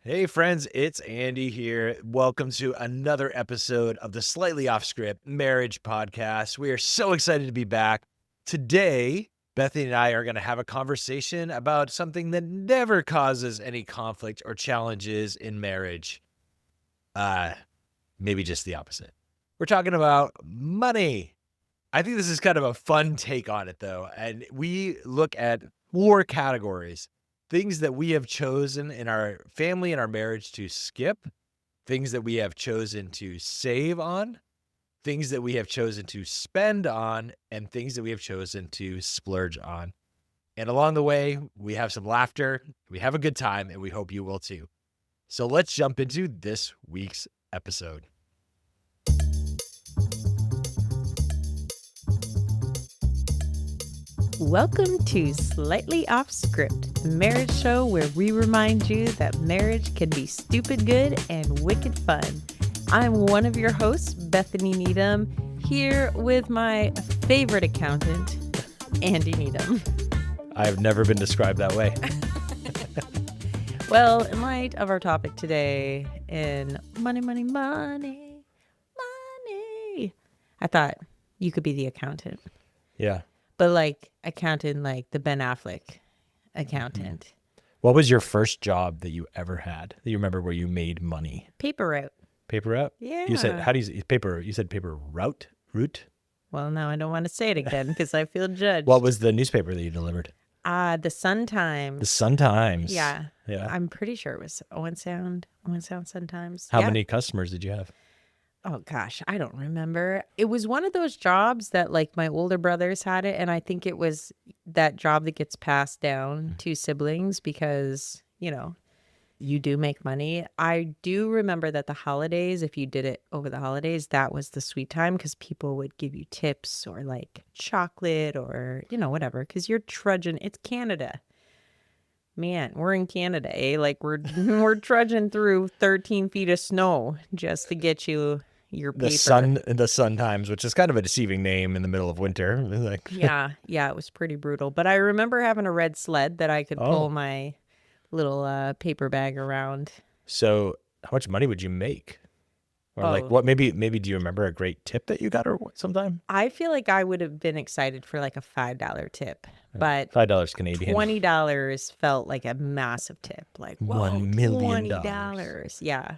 Hey friends, it's Andy here. Welcome to another episode of the Slightly Off Script Marriage Podcast. We are so excited to be back. Today, Bethany and I are going to have a conversation about something that never causes any conflict or challenges in marriage. Maybe just the opposite. We're talking about money. I think this is kind of a fun take on it though. And we look at 4 categories. Things that we have chosen in our family and our marriage to skip, things that we have chosen to save on, things that we have chosen to spend on, and things that we have chosen to splurge on. And along the way, we have some laughter, we have a good time, and we hope you will too. So let's jump into this week's episode. Welcome to Slightly Off Script, the marriage show where we remind you that marriage can be stupid good and wicked fun. I'm one of your hosts, Bethany Needham, here with my favorite accountant, Andy Needham. I have never been described that way. Well, in light of our topic today in money, I thought you could be the accountant. Yeah. But like accountant, like the Ben Affleck accountant. What was your first job that you ever had that you remember where you made money? Paper route. Paper route? Yeah. You said, how do you paper? You said paper route? Route? Well, now I don't want to say it again because I feel judged. What was the newspaper that you delivered? The Sun Times. The Sun Times. Yeah. Yeah. I'm pretty sure it was Owen Sound Sun Times. How Yeah. many customers did you have? Oh gosh, I don't remember. It was one of those jobs that like my older brothers had it, and I think it was that job that gets passed down to siblings because, you know, you do make money. I do remember that the holidays, if you did it over the holidays, that was the sweet time because people would give you tips or like chocolate or, you know, whatever, because you're trudging. It's Canada. Man, we're in Canada, eh? Like we're trudging through 13 feet of snow just to get you your paper. The Sun Times, which is kind of a deceiving name in the middle of winter. Like, Yeah, it was pretty brutal. But I remember having a red sled that I could pull my little paper bag around. So how much money would you make? Or like what, maybe do you remember a great tip that you got or sometime? I feel like I would have been excited for like a $5 tip, but $5 Canadian. $20 felt like a massive tip. Like, whoa, $1 million. $20. Yeah.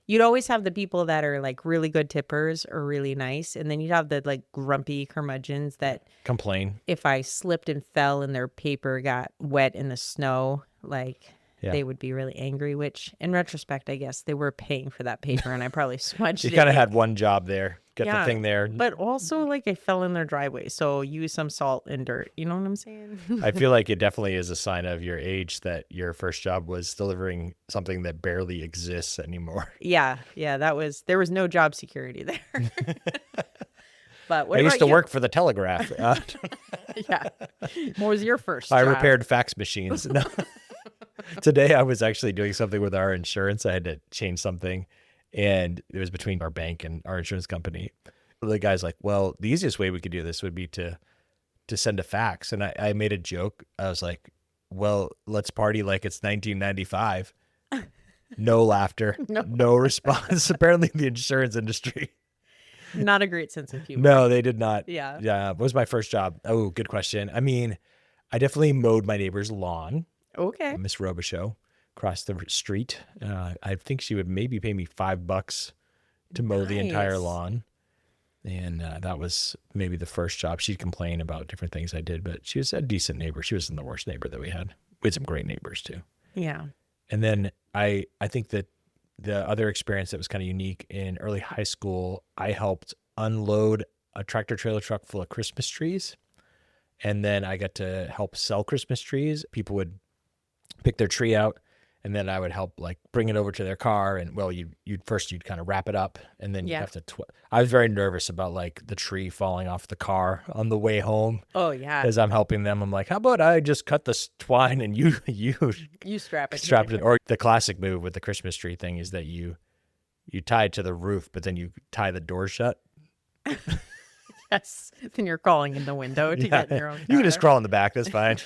You'd always have the people that are like really good tippers or really nice. And then you'd have the like grumpy curmudgeons that Complain. if I slipped and fell and their paper got wet in the snow, like they would be really angry, which in retrospect, I guess they were paying for that paper and I probably smudged it. You kind of had one job there. Get the thing there. But also like I fell in their driveway. So use some salt and dirt. You know what I'm saying? I feel like it definitely is a sign of your age that your first job was delivering something that barely exists anymore. Yeah. There was no job security there. But what I used to you? work for the Telegraph. Yeah. What was your first I job? repaired fax machines. No. Today I was actually doing something with our insurance. I had to change something, and it was between our bank and our insurance company. The guy's like, well, the easiest way we could do this would be to send a fax. And I made a joke. I was like, well, let's party like it's 1995. No laughter, no response. Apparently the insurance industry. Not a great sense of humor. No, they did not. Yeah. Yeah. What was my first job? Oh, good question. I mean, I definitely mowed my neighbor's lawn. Okay. Miss Robichaux across the street. I think she would maybe pay me $5 to mow the entire lawn. And that was maybe the first job. She'd complain about different things I did, but she was a decent neighbor. She wasn't the worst neighbor that we had. We had some great neighbors too. Yeah. And then I think that the other experience that was kind of unique in early high school, I helped unload a tractor trailer truck full of Christmas trees. And then I got to help sell Christmas trees. People would pick their tree out, and then I would help like bring it over to their car. And well, you'd kind of wrap it up, and then you have to. I was very nervous about like the tree falling off the car on the way home. Oh yeah. As I'm helping them, I'm like, how about I just cut the twine and you strap it. Or the classic move with the Christmas tree thing is that you tie it to the roof, but then you tie the door shut. Yes. Then you're crawling in the window to get in your own car. You can just crawl in the back. That's fine.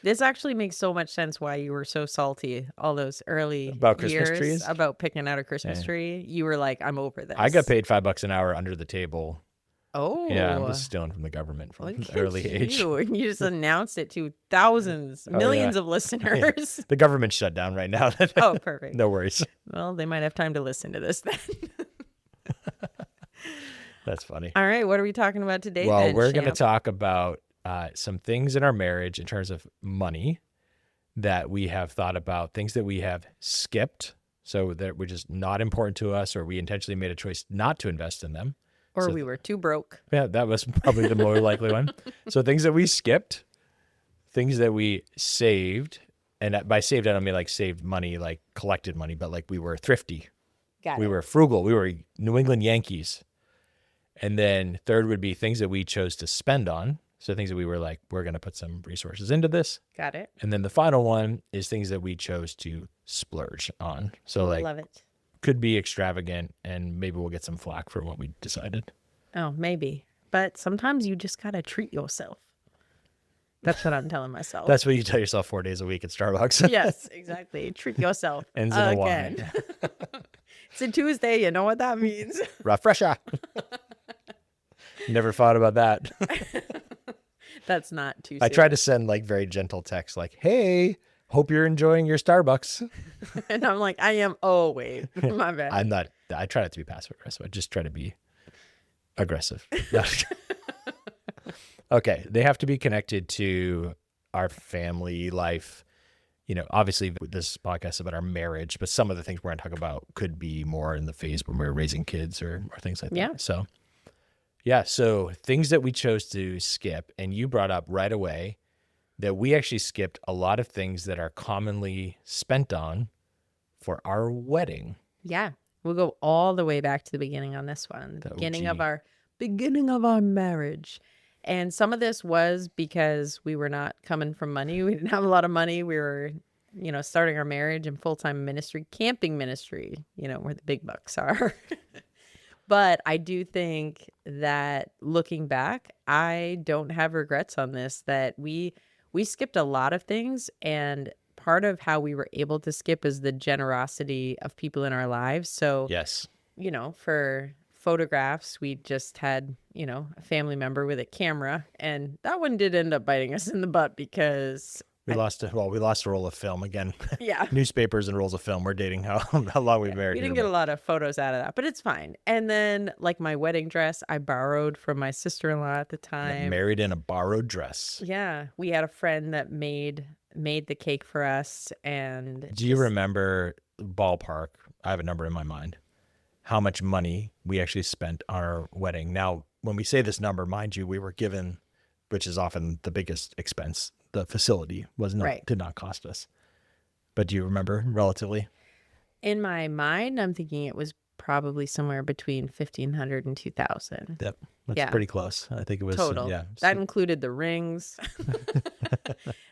This actually makes so much sense why you were so salty all those early About Christmas years trees. about picking out a Christmas Yeah. tree. You were like, I'm over I got this. paid $5 an hour under the table. Yeah, I was Oh, stealing from the government from look an at early age. you. And you just announced it to thousands, Oh, yeah. millions of Yeah. listeners. The government's shut down right now. Oh, perfect. No worries. Well, they might have time to listen to this then. That's funny. All right, what are we talking about today Well, then, we're going to champ? talk about some things in our marriage in terms of money that we have thought about, things that we have skipped, so that were just not important to us, or we intentionally made a choice not to invest in them. Or So we were too broke. yeah, that was probably the more likely one. So things that we skipped, things that we saved, and by saved I don't mean like saved money, like collected money, but like we were thrifty, Got we it. were frugal, we were New England Yankees. And then third would be things that we chose to spend on. So things that we were like, we're going to put some resources into this. Got it. And then the final one is things that we chose to splurge on. So like Love it. could be extravagant, and maybe we'll get some flack for what we decided. Oh, maybe. But sometimes you just got to treat yourself. That's what I'm telling myself. That's what you tell yourself 4 days a week at Starbucks. Yes, exactly. Treat yourself. Ends in a again. It's a Tuesday. You know what that means. Refresher. Never thought about that. That's not Tuesday. I tried to send like very gentle text like, hey, hope you're enjoying your Starbucks. And I'm like, I am. Oh, wait. My bad. I'm not, I try not to be passive aggressive. I just try to be aggressive. Okay. They have to be connected to our family life. You know, obviously this podcast is about our marriage, but some of the things we're going to talk about could be more in the phase when we're raising kids or things like that. Yeah. So, yeah. So things that we chose to skip, and you brought up right away that we actually skipped a lot of things that are commonly spent on for our wedding. Yeah. We'll go all the way back to the beginning on this one. The The beginning OG. of our marriage. And some of this was because we were not coming from money. We didn't have a lot of money. We were, starting our marriage and full-time ministry, camping ministry, where the big bucks are. But I do think that looking back, I don't have regrets on this, that we skipped a lot of things. And part of how we were able to skip is the generosity of people in our lives. So, Yes. For photographs, we just had, a family member with a camera, and that one did end up biting us in the butt because We lost a roll of film again. yeah, Newspapers and rolls of film. We're dating how long we've married. we didn't here, get a lot of photos out of that, but it's fine. And then like my wedding dress, I borrowed from my sister-in-law at the but time. married in a borrowed dress. Yeah, we had a friend that made the cake for us. And Do you remember ballpark? I have a number in my mind. How much money we actually spent on our wedding. Now, when we say this number, mind you, we were given, which is often the biggest expense, the facility did not cost us. But do you remember relatively? In my mind, I'm thinking it was probably somewhere between 1,500 and 2,000. Yep. That's Yeah. pretty close. I think it was Total. yeah. That included the rings.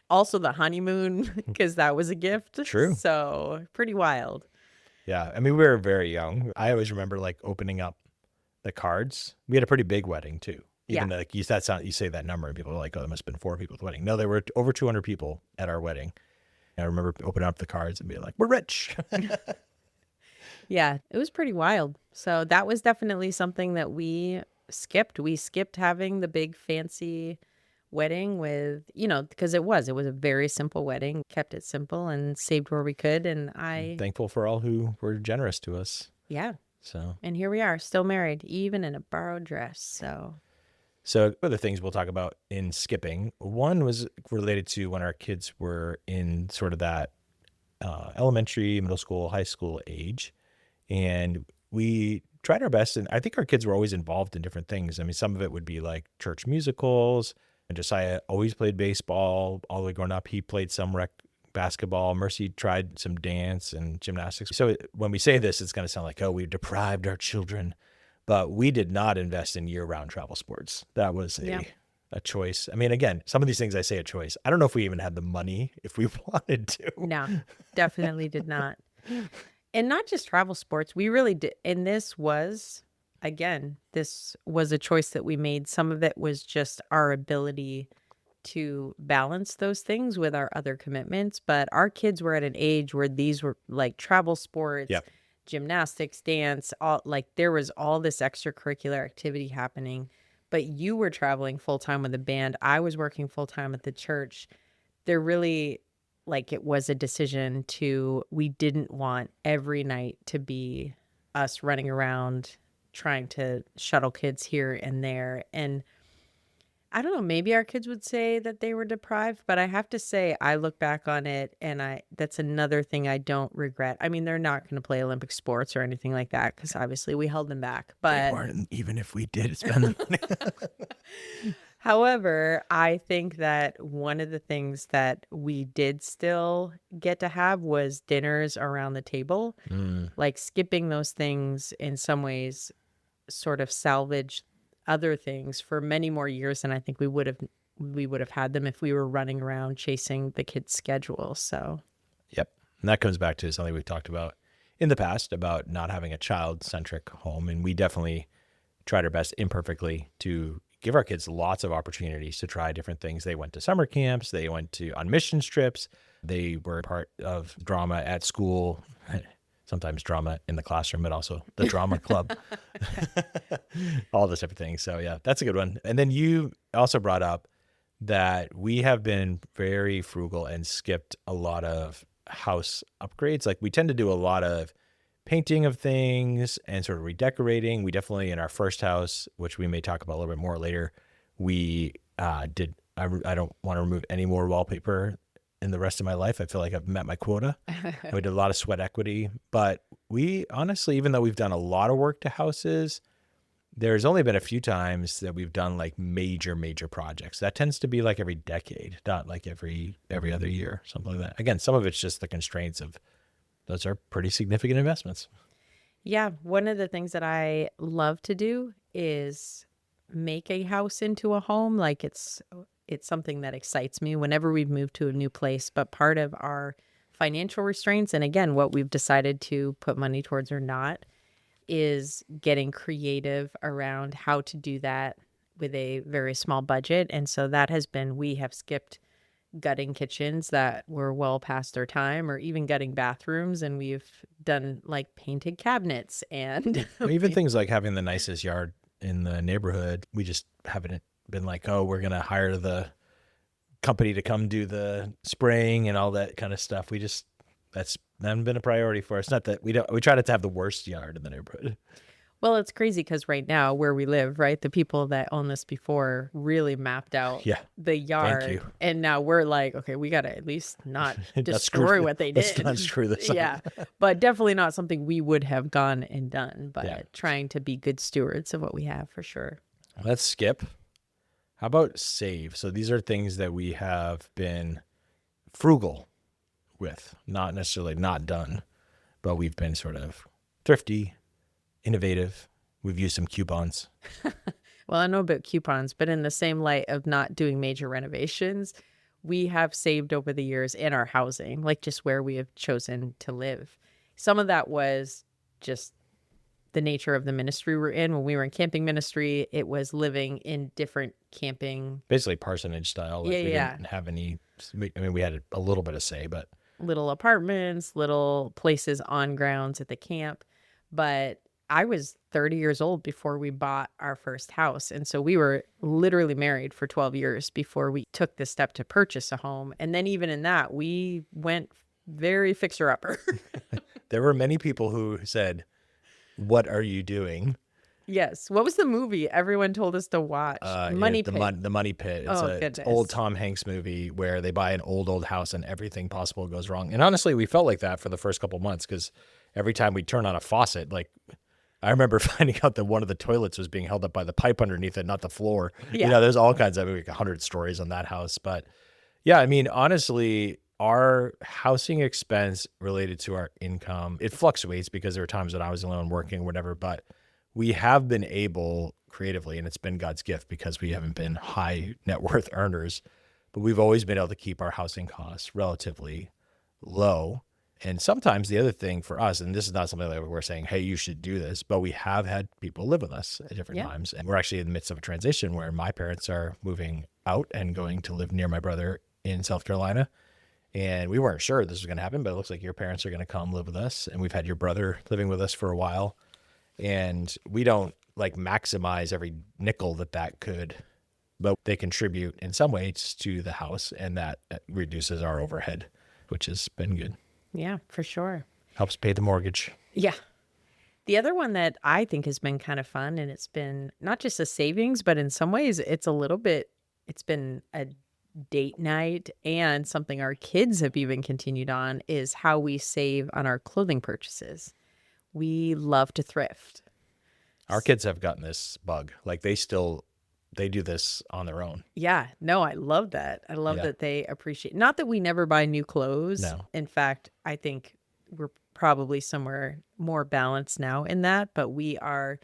Also the honeymoon, because that was a gift. True. So pretty wild. Yeah. I mean, we were very young. I always remember like opening up the cards. We had a pretty big wedding too. Even Yeah. like you say that number and people are like, oh, there must have been 4 people at the wedding. No, there were over 200 people at our wedding. And I remember opening up the cards and being like, we're rich. Yeah, it was pretty wild. So that was definitely something that we skipped. We skipped having the big fancy wedding with, because it was a very simple wedding, kept it simple and saved where we could. And Thankful for all who were generous to us. yeah. So And here we are, still married, even in a borrowed dress. So other things we'll talk about in skipping. One was related to when our kids were in sort of that elementary, middle school, high school age. And we tried our best. And I think our kids were always involved in different things. I mean, some of it would be like church musicals. And Josiah always played baseball all the way growing up. He played some rec basketball. Mercy tried some dance and gymnastics. So when we say this, it's going to sound like, oh, we deprived our children. But we did not invest in year-round travel sports. That was a choice. I mean, again, some of these things I say a choice. I don't know if we even had the money if we wanted to. no, definitely did not. And not just travel sports. We really did. And this was a choice that we made. Some of it was just our ability to balance those things with our other commitments. But our kids were at an age where these were like travel sports, Yep. gymnastics, dance, all like there was all this extracurricular activity happening. But you were traveling full time with a band. I was working full time at the church. There really, like, it was a decision to, we didn't want every night to be us running around trying to shuttle kids here and there. And I don't know, maybe our kids would say that they were deprived, but I have to say I look back on it and that's another thing I don't regret. I mean, they're not going to play Olympic sports or anything like that because obviously we held them back. They But weren't, even if we did spend the money. however, I think that one of the things that we did still get to have was dinners around the table. Mm. Like skipping those things in some ways sort of salvaged other things for many more years than I think we would have had them if we were running around chasing the kids' schedule. So, Yep. And that comes back to something we've talked about in the past about not having a child-centric home. And we definitely tried our best imperfectly to give our kids lots of opportunities to try different things. They went to summer camps. They went on mission trips. They were part of drama at school, sometimes drama in the classroom, but also the drama club, all those type of things. So yeah, that's a good one. And then you also brought up that we have been very frugal and skipped a lot of house upgrades. Like we tend to do a lot of painting of things and sort of redecorating. We definitely, in our first house, which we may talk about a little bit more later, we did. I don't want to remove any more wallpaper in the rest of my life. I feel like I've met my quota. And we did a lot of sweat equity, but we honestly, even though we've done a lot of work to houses, there's only been a few times that we've done like major projects. That tends to be like every decade, not like every other year, something like that. Again, some of it's just the constraints of those are pretty significant investments. yeah, one of the things that I love to do is make a house into a home. Like it's something that excites me whenever we've moved to a new place, but part of our financial restraints and again what we've decided to put money towards or not is getting creative around how to do that with a very small budget. And so that has been, we have skipped gutting kitchens that were well past their time or even gutting bathrooms. And we've done like painted cabinets and Even things like having the nicest yard in the neighborhood. We just haven't been like, oh, we're going to hire the company to come do the spraying and all that kind of stuff. That's not been a priority for us. Not that we try not to have the worst yard in the neighborhood. well, it's crazy because right now where we live, right, the people that owned this before really mapped out Yeah. the yard. you. And now we're like, okay, we got to at least not Let's screw- destroy what they let's did. not screw this up. Yeah. But definitely not something we would have gone and done, but Yeah. trying to be good stewards of what we have for sure. Let's skip. How about save? So these are things that we have been frugal with, not necessarily not done, but we've been sort of thrifty, innovative. We've used some coupons. Well, I know about coupons, but in the same light of not doing major renovations, we have saved over the years in our housing, like just where we have chosen to live. Some of that was just the nature of the ministry we're in. When we were in camping ministry, it was living in different camping, Basically parsonage style. Like we didn't have any, I mean, we had a little bit of say, but little apartments, little places on grounds at the camp. But I was 30 years old before we bought our first house. And so we were literally married for 12 years before we took the step to purchase a home. And then even in that, we went very fixer-upper. there were many people who said, "What are you doing?" Yes. What was the movie everyone told us to watch? Money Pit. The Money Pit. It's Oh, an goodness. old Tom Hanks movie where they buy an old house and everything possible goes wrong. And honestly, we felt like that for the first couple months because every time we turn on a faucet, like I remember finding out that one of the toilets was being held up by the pipe underneath it, not the floor. Yeah. You know, there's all kinds of like 100 stories on that house. But yeah, I mean, honestly, our housing expense related to our income, it fluctuates because there were times when I was alone working or whatever, but we have been able creatively, and it's been God's gift because we haven't been high net worth earners, but we've always been able to keep our housing costs relatively low. And sometimes the other thing for us, and this is not something that we're saying, hey, you should do this, but we have had people live with us at different Yeah. times. And we're actually in the midst of a transition where my parents are moving out and going to live near my brother in South Carolina. And we weren't sure this was going to happen, but it looks like your parents are going to come live with us. And we've had your brother living with us for a while. And we don't like maximize every nickel that could, but they contribute in some ways to the house, and that reduces our overhead, which has been good. Yeah, for sure. Helps pay the mortgage. Yeah. The other one that I think has been kind of fun, and it's been not just a savings, but in some ways it's been a date night and something our kids have even continued on, is how we save on our clothing purchases. We love to thrift. Our kids have gotten this bug. Like they do this on their own. Yeah, no, I love that. I love that they appreciate, not that we never buy new clothes. No. In fact, I think we're probably somewhere more balanced now in that, but we are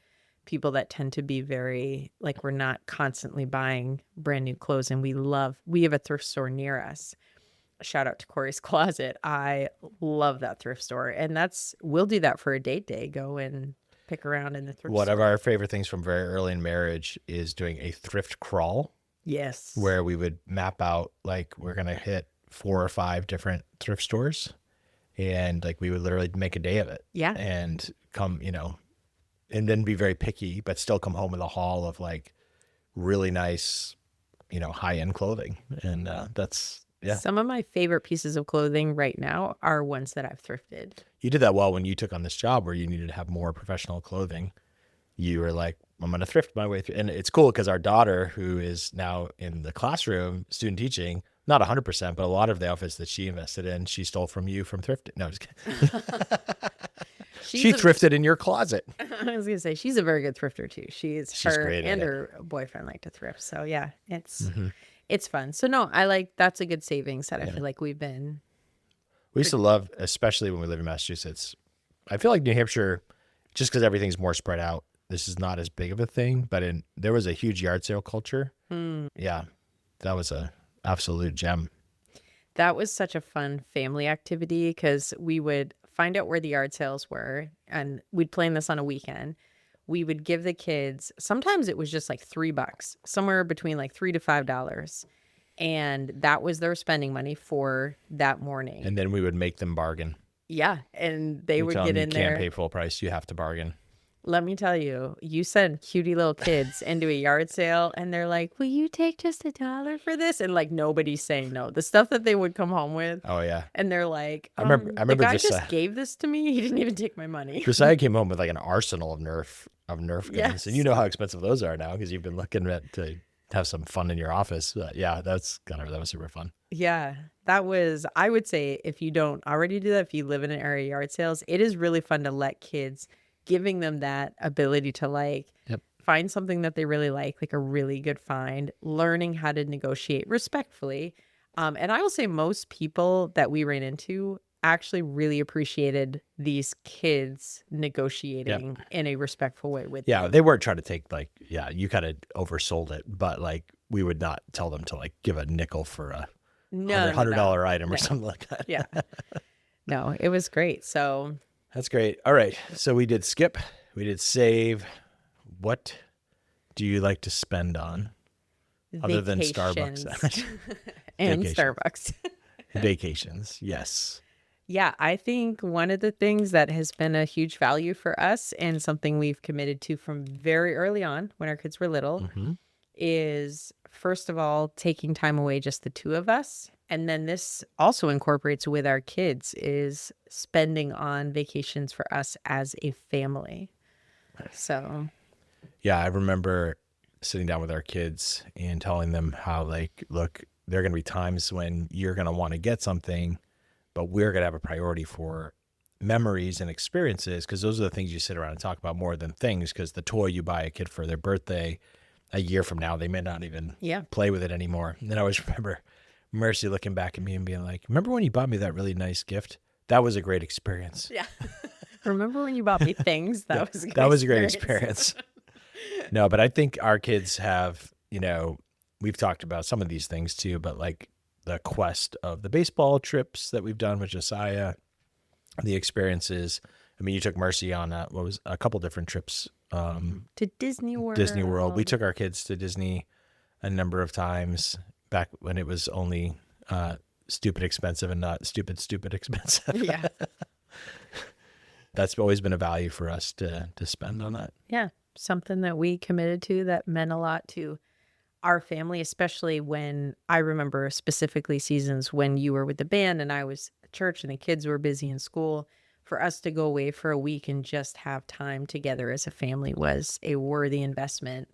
people that tend to be very, like, we're not constantly buying brand new clothes, and we have a thrift store near us. Shout out to Corey's Closet. I love that thrift store, and we'll do that for a date day. Go and pick around in the thrift One store. of our favorite things from very early in marriage is doing a thrift crawl. Yes. Where we would map out, like, we're going to hit 4 or 5 different thrift stores, and like we would literally make a day of it. Yeah. And come, and then be very picky, but still come home with a haul of like really nice, high-end clothing. And that's, yeah. Some of my favorite pieces of clothing right now are ones that I've thrifted. You did that well when you took on this job where you needed to have more professional clothing. You were like, I'm going to thrift my way through. And it's cool because our daughter, who is now in the classroom, student teaching, not 100%, but a lot of the outfits that she invested in, she stole from you from thrifting. No, just kidding. She thrifted in your closet. I was going to say, she's a very good thrifter too. She's her great and at her boyfriend like to thrift. So yeah, it's fun. So no, that's a good savings that I feel like we've been. We used to love, especially when we lived in Massachusetts. I feel like New Hampshire, just because everything's more spread out, this is not as big of a thing, but there was a huge yard sale culture. Yeah, that was a absolute gem. That was such a fun family activity because we would find out where the yard sales were, and we'd plan this on a weekend. We would give the kids, sometimes it was just like $3, somewhere between like $3 to $5. And that was their spending money for that morning. And then we would make them bargain. Yeah. And they would get in there. You can't pay full price. You have to bargain. Let me tell you, you send cutie little kids into a yard sale and they're like, will you take just $1 for this? And like, nobody's saying no. The stuff that they would come home with. Oh, yeah. And they're like, I remember the guy just gave this to me. He didn't even take my money. Josiah came home with like an arsenal of Nerf guns. Yes. And you know how expensive those are now because you've been looking to have some fun in your office. Yeah, that was super fun. Yeah, I would say, if you don't already do that, if you live in an area of yard sales, it is really fun to let kids, giving them that ability to find something that they really like a really good find, learning how to negotiate respectfully. And I will say most people that we ran into actually really appreciated these kids negotiating in a respectful way with them. They weren't trying to take you kind of oversold it, but we would not tell them to give a nickel for a $100 item or something like that. Yeah. No, it was great. So that's great. All right. So we did skip, we did save. What do you like to spend on other than Starbucks? And Starbucks. Vacations. Yes. Yeah, I think one of the things that has been a huge value for us and something we've committed to from very early on when our kids were little is, first of all, taking time away, just the two of us. And then this also incorporates with our kids is spending on vacations for us as a family. So. Yeah, I remember sitting down with our kids and telling them how, look, there are going to be times when you're going to want to get something, but we're going to have a priority for memories and experiences, because those are the things you sit around and talk about more than things, because the toy you buy a kid for their birthday, a year from now, they may not even play with it anymore. And then I always remember Mercy looking back at me and being like, remember when you bought me that really nice gift? That was a great experience. Yeah. Remember when you bought me things? That was a great experience. No, but I think our kids have, we've talked about some of these things too, but the quest of the baseball trips that we've done with Josiah, the experiences. I mean, you took Mercy on a couple different trips. To Disney World. Disney World. We took our kids to Disney a number of times back when it was only stupid expensive and not stupid expensive. Yeah. That's always been a value for us to spend on that. Yeah. Something that we committed to that meant a lot to our family, especially when I remember specifically seasons when you were with the band and I was at church and the kids were busy in school. For us to go away for a week and just have time together as a family was a worthy investment,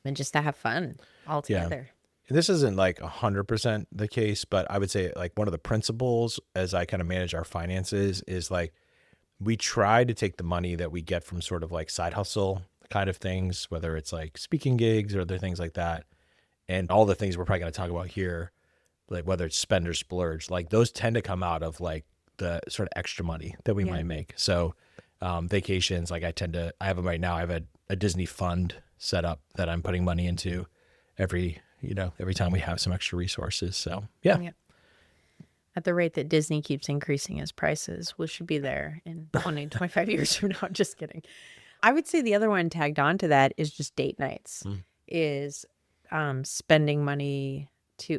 and just to have fun all together. This isn't like 100% the case, but I would say like one of the principles as I kind of manage our finances is like we try to take the money that we get from sort of like side hustle kind of things, whether it's like speaking gigs or other things like that. And all the things we're probably going to talk about here, like whether it's spend or splurge, like those tend to come out of like the sort of extra money that we might make. So vacations, like I have them right now. I have a Disney fund set up that I'm putting money into every time we have some extra resources. So yeah. At the rate that Disney keeps increasing its prices, we should be there in 20, 25 years from now. Just kidding. I would say the other one tagged on to that is just date nights, is spending money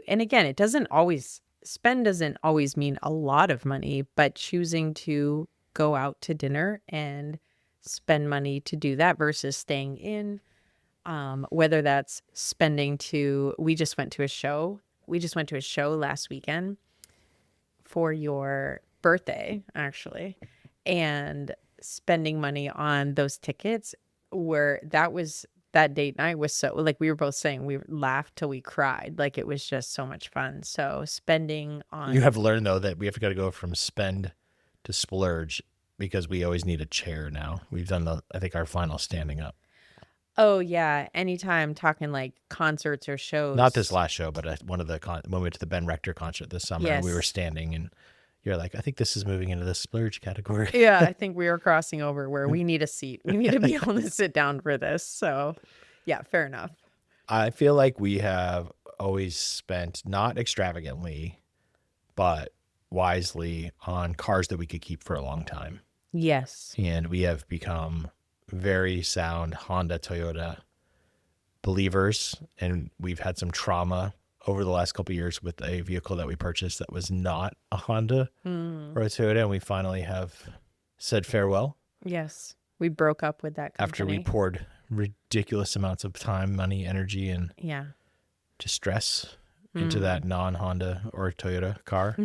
and again, doesn't always mean a lot of money, but choosing to go out to dinner and spend money to do that versus staying in, whether that's we just went to a show last weekend for your birthday, actually, and spending money on those tickets that date night was so, like we were both saying, we laughed till we cried. Like it was just so much fun. So spending on. You have learned though that we have got to go from spend to splurge because we always need a chair now. We've done I think our final standing up. Oh yeah. Anytime talking like concerts or shows. Not this last show, but when we went to the Ben Rector concert this summer, and we were standing and you're like, I think this is moving into the splurge category. Yeah, I think we were crossing over where we need a seat. We need to be able to sit down for this. So, yeah, fair enough. I feel like we have always spent not extravagantly, but wisely on cars that we could keep for a long time. Yes. And we have become very sound Honda, Toyota believers. And we've had some trauma over the last couple of years with a vehicle that we purchased that was not a Honda or a Toyota, and we finally have said farewell. Yes, we broke up with that company. After we poured ridiculous amounts of time, money, energy, and distress into that non-Honda or Toyota car.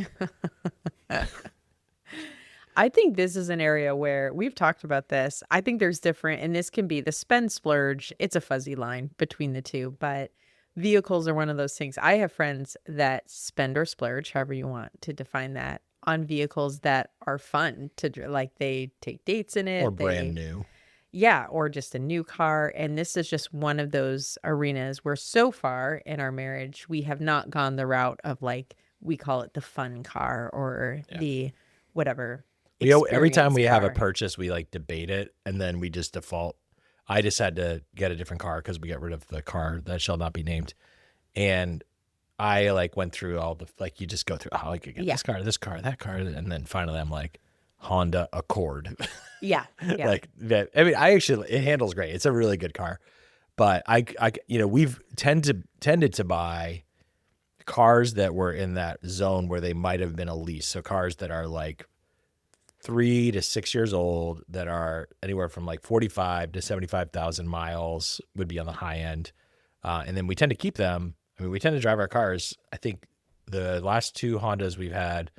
I think this is an area where we've talked about this. I think there's different, and this can be the spend splurge. It's a fuzzy line between the two, but vehicles are one of those things. I have friends that spend or splurge, however you want to define that, on vehicles that are fun like they take dates in it. Or brand new. Yeah, or just a new car. And this is just one of those arenas where so far in our marriage, we have not gone the route of like, we call it the fun car or the whatever. Every time we have a purchase, we like debate it and then we just default. I just had to get a different car because we got rid of the car that shall not be named. And I like went through all the, like you just go through, oh, I could get this car, that car. And then finally I'm like, Honda Accord. Yeah. Like that. I mean, it handles great. It's a really good car. But we've tended to buy cars that were in that zone where they might have been a lease. So cars that are like 3 to 6 years old that are anywhere from like 45 to 75,000 miles would be on the high end. And then we tend to keep them. I mean, we tend to drive our cars. I think the last two Hondas we've had,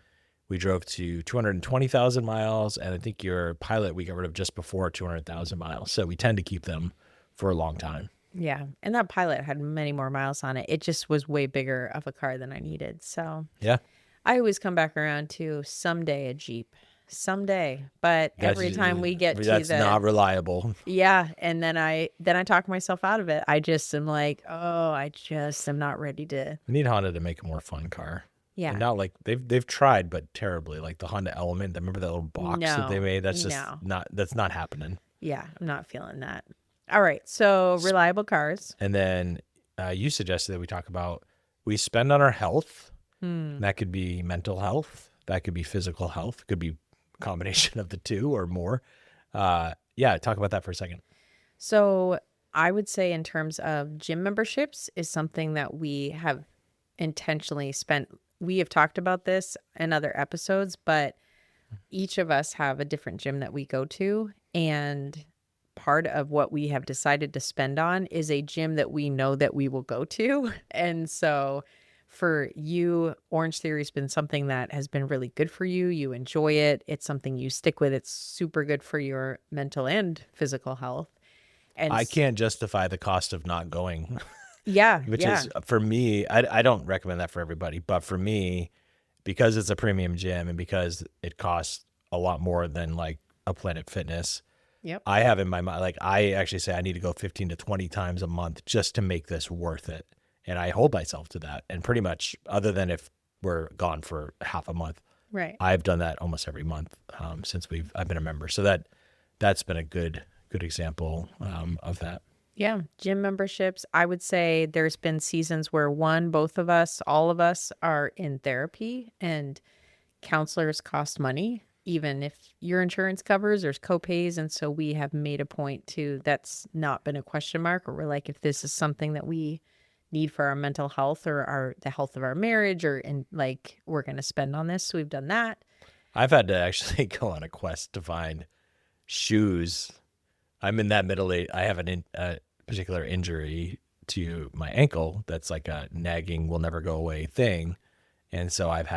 we drove to 220,000 miles. And I think your Pilot, we got rid of just before 200,000 miles. So we tend to keep them for a long time. Yeah. And that Pilot had many more miles on it. It just was way bigger of a car than I needed. So yeah, I always come back around to someday a Jeep. Someday, but every time we get to that's not reliable. Yeah, and then I talk myself out of it. I just am like, I just am not ready to. We need Honda to make a more fun car. Yeah, and not like they've tried, but terribly. Like the Honda Element. Remember that little box that they made? That's just not happening. Yeah, I'm not feeling that. All right, so reliable cars. And then you suggested that we talk about we spend on our health. That could be mental health. That could be physical health. Could be combination of the two or more. Yeah, talk about that for a second. So I would say in terms of gym memberships is something that we have intentionally spent. We have talked about this in other episodes, but each of us have a different gym that we go to. And part of what we have decided to spend on is a gym that we know that we will go to. And so for you, Orange Theory has been something that has been really good for you. You enjoy it. It's something you stick with. It's super good for your mental and physical health. And I can't justify the cost of not going, yeah, which yeah, is for me, I don't recommend that for everybody, but for me, because it's a premium gym and because it costs a lot more than like a Planet Fitness, yep. I have in my mind, like I actually say I need to go 15 to 20 times a month just to make this worth it. And I hold myself to that. And pretty much other than if we're gone for half a month, Right. I've done that almost every month since I've been a member. So that's been a good example of that. Yeah, gym memberships. I would say there's been seasons where both of us, all of us are in therapy and counselors cost money, even if your insurance covers, there's copays. And so we have made a point to that's not been a question mark, or we're like, if this is something that we need for our mental health or the health of our marriage like we're going to spend on this. So we've done that. I've had to actually go on a quest to find shoes. I'm in that middle age. I have a particular injury to my ankle that's like a nagging, will never go away thing. And so I've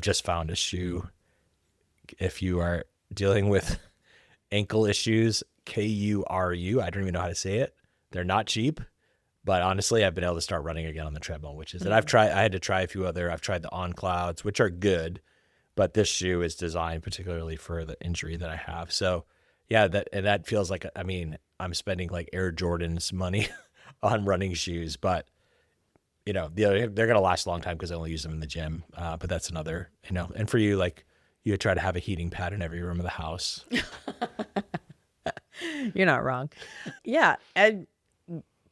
just found a shoe. If you are dealing with ankle issues, KURU, I don't even know how to say it. They're not cheap, but honestly, I've been able to start running again on the treadmill, which is, and I had to try a few I've tried the On Clouds, which are good, but this shoe is designed particularly for the injury that I have. So yeah, that feels like, I mean, I'm spending like Air Jordan's money on running shoes, but they're going to last a long time because I only use them in the gym. But that's another, and for you, like you try to have a heating pad in every room of the house. You're not wrong. Yeah. And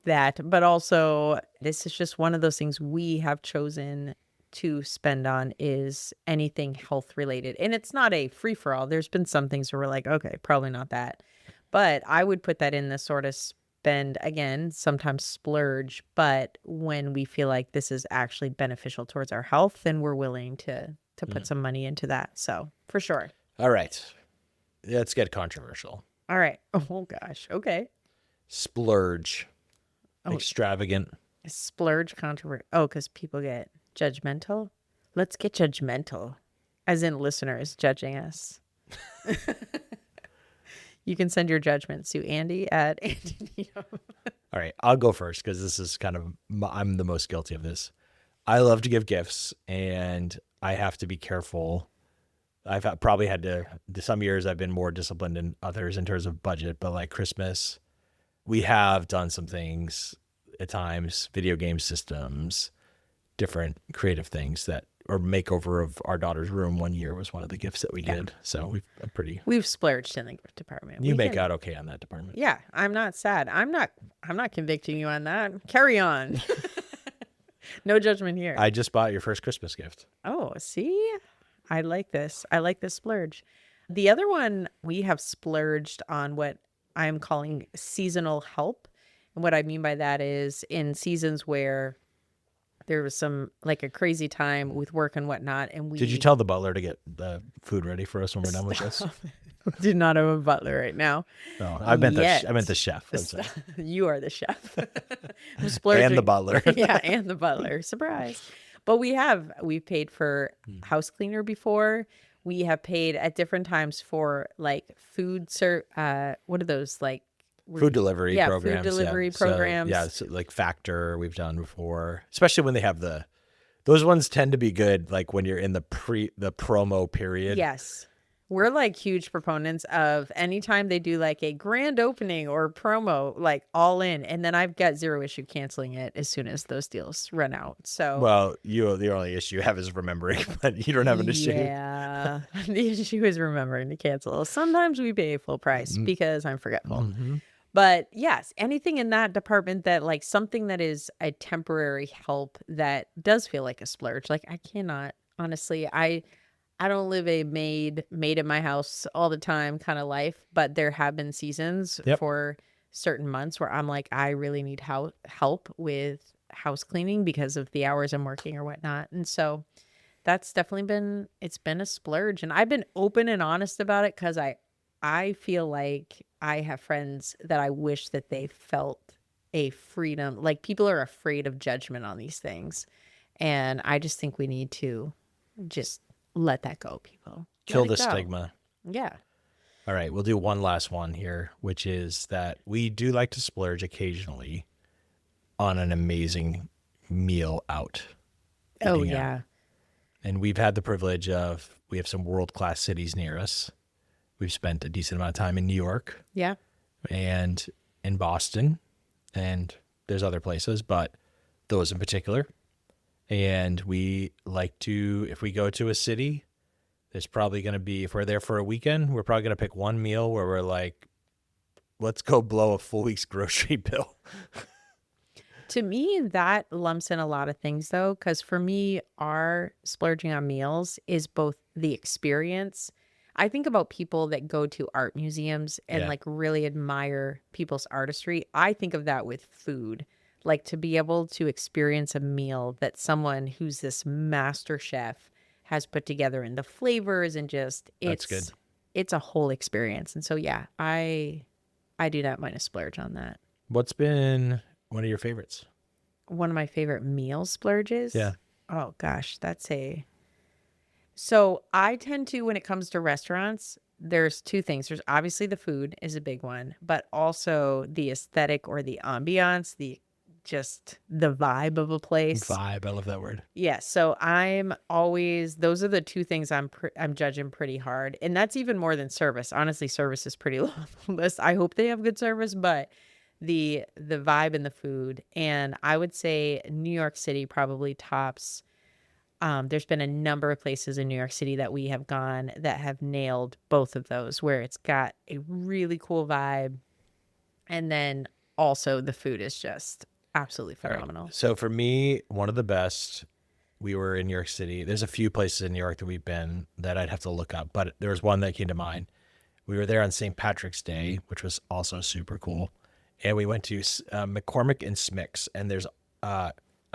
but also this is just one of those things we have chosen to spend on is anything health related. And it's not a free for all. There's been some things where we're like, okay, probably not that. But I would put that in the sort of spend, again, sometimes splurge. But when we feel like this is actually beneficial towards our health, then we're willing to put some money into that. So for sure. All right. Let's get controversial. All right. Oh gosh. Okay. Splurge. Oh. Extravagant. Splurge controversy. Oh, because people get judgmental. Let's get judgmental, as in listeners judging us. You can send your judgments to Andy at Andy Needham. All right, I'll go first because this is kind of, I'm the most guilty of this. I love to give gifts and I have to be careful. Probably had to, some years I've been more disciplined than others in terms of budget, but like Christmas, we have done some things at times, video game systems, different creative things or makeover of our daughter's room one year was one of the gifts that we did. So we've splurged in the gift department. You make out okay on that department. Yeah, I'm not sad. I'm not convicting you on that. Carry on. No judgment here. I just bought your first Christmas gift. Oh, see? I like this. I like this splurge. The other one, we have splurged on what I'm calling seasonal help. And what I mean by that is in seasons where there was like a crazy time with work and whatnot. And Did you tell the butler to get the food ready for us when we're done with this? Do not have a butler right now. No, I meant the chef. You are the chef. I'm splurging. And the butler. Yeah, and the butler. Surprise. But we paid for house cleaner before. We have paid at different times for like what are those like? Food delivery programs. Food delivery programs. So like Factor we've done before, especially when they have those ones tend to be good. Like when you're in the promo period. Yes. We're like huge proponents of anytime they do like a grand opening or promo, like all in. And then I've got zero issue canceling it as soon as those deals run out. So, well, the only issue you have is remembering, but you don't have an issue. Yeah. The issue is remembering to cancel. Sometimes we pay full price because I'm forgetful. Mm-hmm. But yes, anything in that department that like something that is a temporary help that does feel like a splurge. Like I cannot, honestly, I don't live a made in my house all the time kind of life, but there have been seasons Yep. for certain months where I'm like, I really need help with house cleaning because of the hours I'm working or whatnot. And so that's definitely it's been a splurge. And I've been open and honest about it because I feel like I have friends that I wish that they felt a freedom. Like people are afraid of judgment on these things. And I just think we need to just let that go, people. Let Kill it the go. stigma. Yeah. All right, we'll do one last one here, which is that we do like to splurge occasionally on an amazing meal out, Oh, eating out. yeah. And we've had the privilege of, we have some world-class cities near us. We've spent a decent amount of time in New York Yeah. and in Boston, and there's other places, but those in particular. And we like to, if we go to a city, there's probably going to be, if we're there for a weekend, we're probably going to pick one meal where we're like, let's go blow a full week's grocery bill. To me, that lumps in a lot of things though, because for me, our splurging on meals is both the experience. I think about people that go to art museums and Yeah, like really admire people's artistry. I think of that with food, like to be able to experience a meal that someone who's this master chef has put together and the flavors and just that's good. it's a whole experience. And so yeah, I do not mind a splurge on that. What's been one of your favorites? One of my favorite meal Yeah. splurges. Oh gosh, so I tend to, when it comes to restaurants, there's two things. There's obviously the food is a big one, but also the aesthetic or the ambiance, the just the vibe of a place. Vibe. I love that word. Yeah, so I'm always those are the two things I'm judging pretty hard. And that's even more than service. Honestly, service is pretty low on the list. I hope they have good service, but the vibe and the food. And I would say New York City probably tops. There's been a number of places in New York City that we have gone that have nailed both of those, where it's got a really cool vibe, and then also the food is just absolutely All right. phenomenal. So for me, one of the best, we were in New York City. There's a few places in New York that we've been that I'd have to look up, but there was one that came to mind. We were there on St. Patrick's Day, which was also super cool. And we went to McCormick and Smicks. And there's, I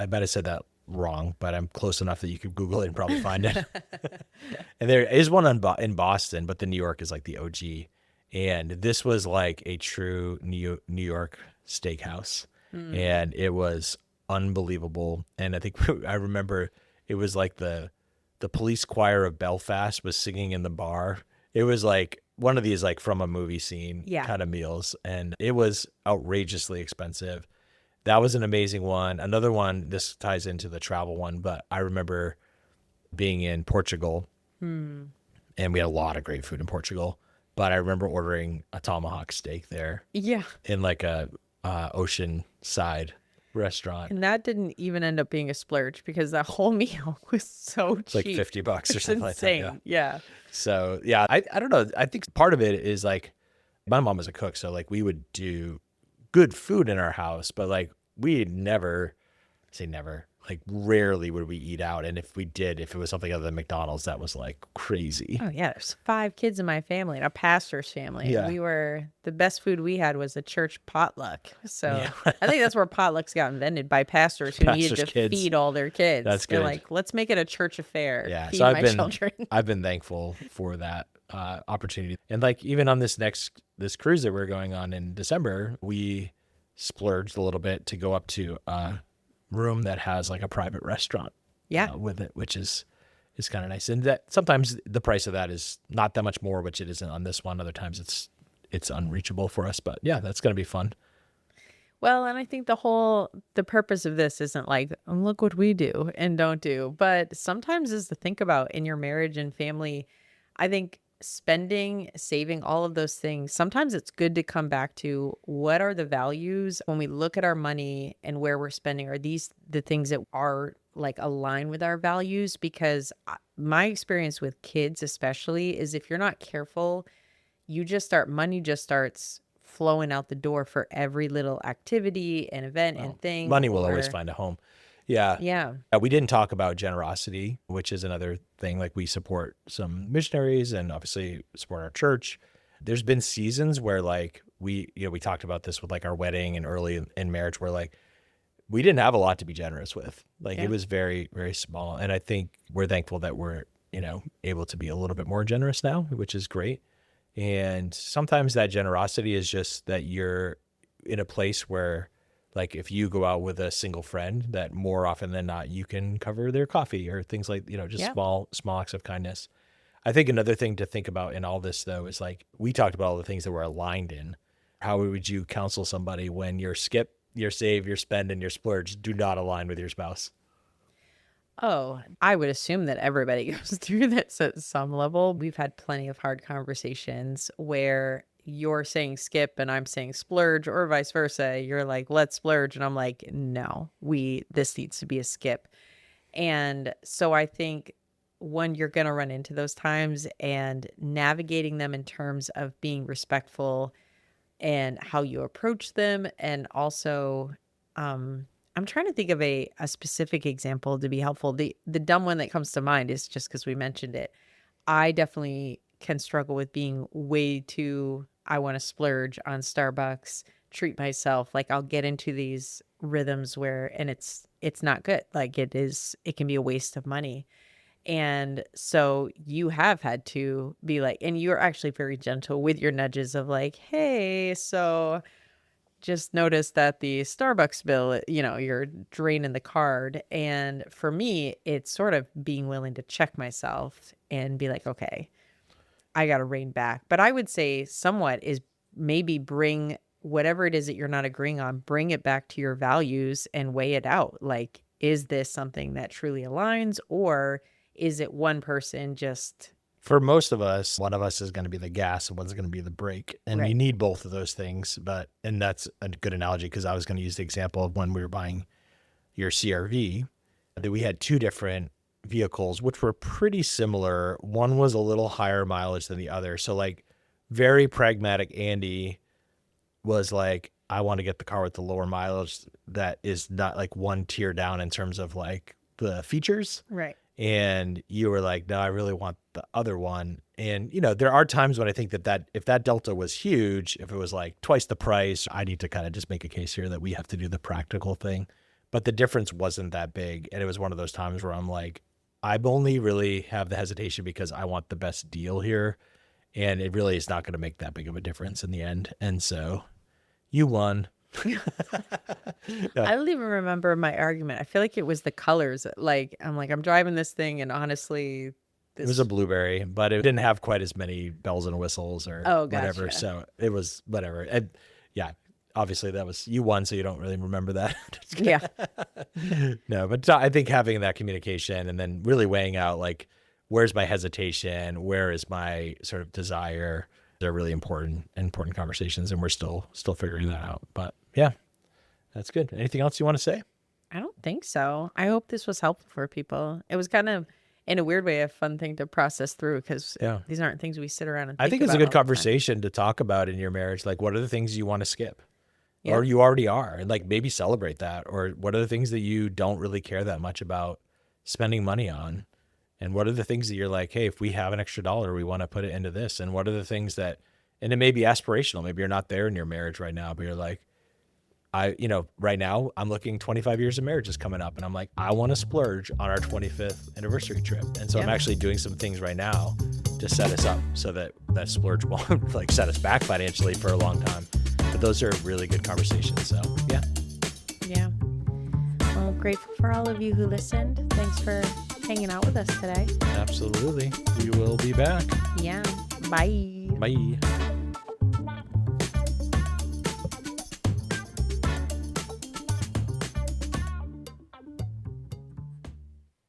bet I said that wrong, but I'm close enough that you could Google it and probably find it. And there is one in Boston, but the New York is like the OG. And this was like a true New York steakhouse. And it was unbelievable. And I think I remember it was like the police choir of Belfast was singing in the bar. It was like one of these like from a movie scene Yeah. kind of meals, and it was outrageously expensive. That was an amazing one. Another one, this ties into the travel one, but I remember being in Portugal, and we had a lot of great food in Portugal. But I remember ordering a tomahawk steak there Yeah. in like a ocean side restaurant. And that didn't even end up being a splurge because that whole meal was so It's like cheap. $50 or It's something like that. Yeah. insane. Yeah. So yeah, I don't know. I think part of it is like my mom was a cook, so like we would do good food in our house, but like we never say never, like rarely would we eat out. And if we did, if it was something other than McDonald's, that was like crazy. Oh yeah, there's 5 kids in my family, and a pastor's family. Yeah. The best food we had was a church potluck. So Yeah. I think that's where potlucks got invented by pastors who needed Pastors' to kids. feed all their kids. That's They're good. like, let's make it a church affair. Yeah. Feed So my children. I've been thankful for that opportunity. And like even on this cruise that we're going on in December, we splurged a little bit to go up to a room that has like a private restaurant Yeah. with it, which is kind of nice. And that sometimes the price of that is not that much more, which it isn't on this one. Other times it's unreachable for us, but yeah, that's going to be fun. Well, and I think the purpose of this isn't like, "Oh, look what we do and don't do," but sometimes is to think about in your marriage and family. I think spending, saving, all of those things, sometimes it's good to come back to what are the values when we look at our money and where we're spending. Are these the things that are like aligned with our values? Because my experience with kids, especially, is if you're not careful, money just starts flowing out the door for every little activity and event and thing. Money will always find a home. Yeah. Yeah. We didn't talk about generosity, which is another thing. Like we support some missionaries and obviously support our church. There's been seasons where like we talked about this with like our wedding and early in marriage where like we didn't have a lot to be generous with. Like it Yeah. was very, very small. And I think we're thankful that we're, able to be a little bit more generous now, which is great. And sometimes that generosity is just that you're in a place where, like, if you go out with a single friend, that more often than not, you can cover their coffee or things like, just Yeah. small acts of kindness. I think another thing to think about in all this, though, is like we talked about all the things that we're aligned in. How would you counsel somebody when your skip, your save, your spend, and your splurge do not align with your spouse? Oh, I would assume that everybody goes through this at some level. We've had plenty of hard conversations where you're saying skip and I'm saying splurge, or vice versa. You're like, let's splurge. And I'm like, no, this needs to be a skip. And so I think when you're going to run into those times and navigating them in terms of being respectful and how you approach them, and also, I'm trying to think of a specific example to be helpful. The dumb one that comes to mind is just because we mentioned it. I definitely can struggle with being way too, I want to splurge on Starbucks, treat myself. Like I'll get into these rhythms where, and it's not good. Like it can be a waste of money. And so you have had to be like, and you're actually very gentle with your nudges of like, hey, so just notice that the Starbucks bill, you're draining the card. And for me, it's sort of being willing to check myself and be like, okay, I got to rein back. But I would say somewhat is maybe bring whatever it is that you're not agreeing on, bring it back to your values and weigh it out. Like, is this something that truly aligns, or is it one person just For most of us, one of us is going to be the gas and one's going to be the brake. And you right? need both of those things. And that's a good analogy because I was going to use the example of when we were buying your CRV, that we had two different vehicles, which were pretty similar. One was a little higher mileage than the other. So, like, very pragmatic Andy was like, I want to get the car with the lower mileage that is not like one tier down in terms of like the features. Right. And you were like, no, I really want the other one. And, there are times when I think that if that delta was huge, if it was like twice the price, I need to kind of just make a case here that we have to do the practical thing. But the difference wasn't that big. And it was one of those times where I'm like, I only really have the hesitation because I want the best deal here. And it really is not going to make that big of a difference in the end. And so you won. I don't even remember my argument. I feel like it was the colors. Like, I'm driving this thing, and honestly, It was a blueberry, but it didn't have quite as many bells and whistles or Oh, whatever. gotcha. So it was whatever. And yeah, obviously that was you won, so you don't really remember that. Yeah. No, but I think having that communication and then really weighing out like where's my hesitation, where is my sort of desire. They're really important conversations, and we're still figuring that out. But yeah, that's good. Anything else you want to say? I don't think so. I hope this was helpful for people. It was kind of, in a weird way, a fun thing to process through because Yeah. these aren't things we sit around and I think think it's a about good all the time. conversation to talk about in your marriage. Like, what are the things you want to skip? Yeah. Or you already are, and like maybe celebrate that. Or what are the things that you don't really care that much about spending money on? And what are the things that you're like, hey, if we have an extra dollar, we want to put it into this? And what are the things that, and it may be aspirational. Maybe you're not there in your marriage right now, but you're like, right now I'm looking 25 years of marriage is coming up, and I'm like, I want to splurge on our 25th anniversary trip. And so I'm Yeah. actually doing some things right now to set us up so that splurge won't like set us back financially for a long time. But those are really good conversations. So yeah. Yeah. Well, grateful for all of you who listened. Thanks for hanging out with us today. Absolutely. We will be back. Yeah. Bye. Bye.